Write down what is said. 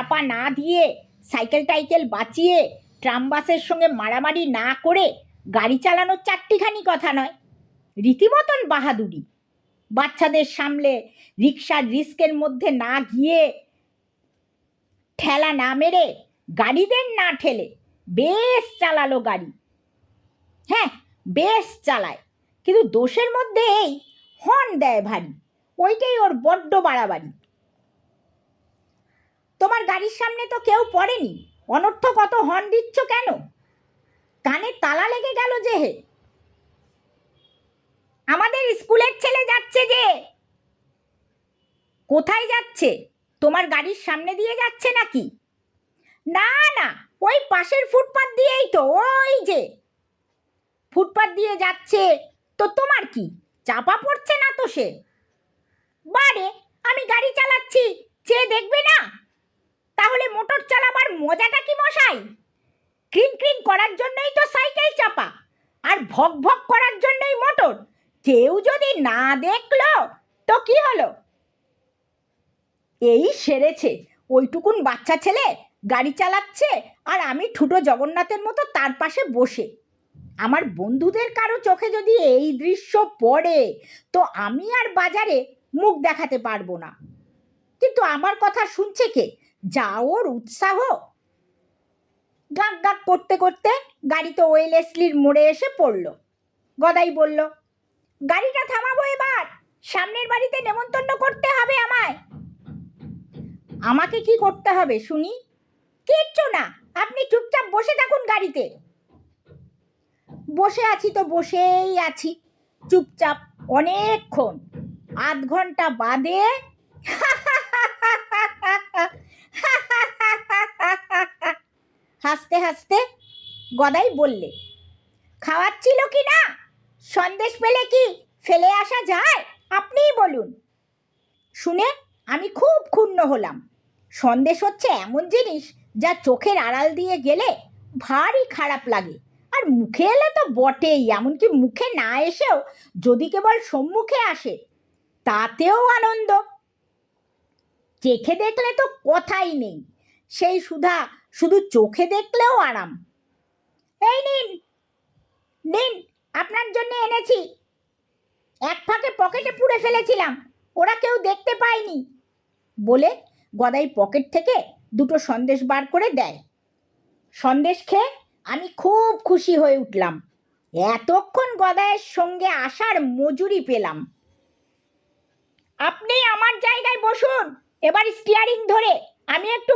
চাপা না দিয়ে, সাইকেল টাইকেল বাঁচিয়ে, ট্রাম বাসের সঙ্গে মারামারি না করে গাড়ি চালানোর চারটিখানি কথা নয়, রীতিমতন বাহাদুরি। বাচ্চাদের সামলে রিক্সার রিস্কের মধ্যে না গিয়ে, ঠেলা না মেরে, গাড়িদের না ঠেলে বেশ চালালো গাড়ি। হ্যাঁ, বেশ চালায়, কিন্তু দোষের মধ্যে এই হর্ন দেয় ভারী, ওইটাই ওর বড্ড বাড়াবাড়ি। তোমার গাড়ির সামনে তো কেউ পড়েনি, অনর্থক কত হর্ন দিচ্ছ কেন? কানে তালা লেগে গেল যে হে। আমাদের স্কুলের ছেলে যাচ্ছে যে। কোথায় যাচ্ছে? তোমার গাড়ির সামনে দিয়ে যাচ্ছে নাকি? না না, ওই পাশের ফুটপাত দিয়েই তো, ওই যে ফুটপাত দিয়ে যাচ্ছে। তো তোমার কি, চাপা পড়ছে না তো সে? বারে, আমি গাড়ি চালাচ্ছি, চেয়ে দেখবে না? তাহলে মোটর চালাবার মজাটা কি মশাই? ক্রিং ক্রিং করার জন্যই তো সাইকেল চাপা, আর ভক ভক করার জন্যই মোটর। কেউ যদি না দেখলো তো কি হলো? এই সেরেছে, ওইটুকুন বাচ্চা ছেলে গাড়ি চালাচ্ছে, আর আমি ঠুটো জগন্নাথের মতো তার পাশে বসে। আমার বন্ধুদের কারো চোখে যদি এই দৃশ্য পড়ে তো আমি আর বাজারে মুখ দেখাতে পারবো না। কিন্তু আমার কথা শুনছে কে? যা ওর উৎসাহ! গাক গাক করতে করতে গাড়ি তো ওয়েলেসলির মোড়ে এসে পড়ল। গদাই বলল, গাড়িটা থামাবো এবার, সামনের বাড়িতে নেমন্তন্ন করতে হবে আমায়। আমাকে কি করতে হবে শুনি? কিচ্ছু না, আপনি চুপচাপ বসে থাকুন গাড়িতে। বসে আছি তো বসেই আছি, চুপচাপ অনেকক্ষণ। আধ ঘন্টা বাদে হাসতে হাসতে গদাই বললে, খাওয়াচ্ছিল কি না? সন্দেশ পেলে কি ফেলে আসা যায়? আপনিই বলুন। শুনে আমি খুব ক্ষুণ্ণ হলাম। সন্দেশ হচ্ছে এমন জিনিস যা চোখের আড়াল দিয়ে গেলে ভারী খারাপ লাগে, আর মুখে এলে তো বটেই, এমনকি মুখে না এসেও যদি কেবল সম্মুখে আসে তাতেও আনন্দ। চেখে দেখলে তো কথাই নেই, সেই সুধা শুধু চোখে দেখলেও আরাম। এই নিন নিন, আপনার জন্য এনেছি। এক ফাঁকে পকেটে পুরে ফেলেছিলাম, ওরা কেউ দেখতে পায়নি বলে গদাই পকেট থেকে দুটো সন্দেশ বার করে দেয়। সন্দেশ খেয়ে আমি খুব খুশি হয়ে উঠলাম। এতক্ষণ গদাইয়ের সঙ্গে আসার মজুরি পেলাম। আপনি আমার জায়গায় বসুন, এবার স্টিয়ারিং ধরে আমি একটু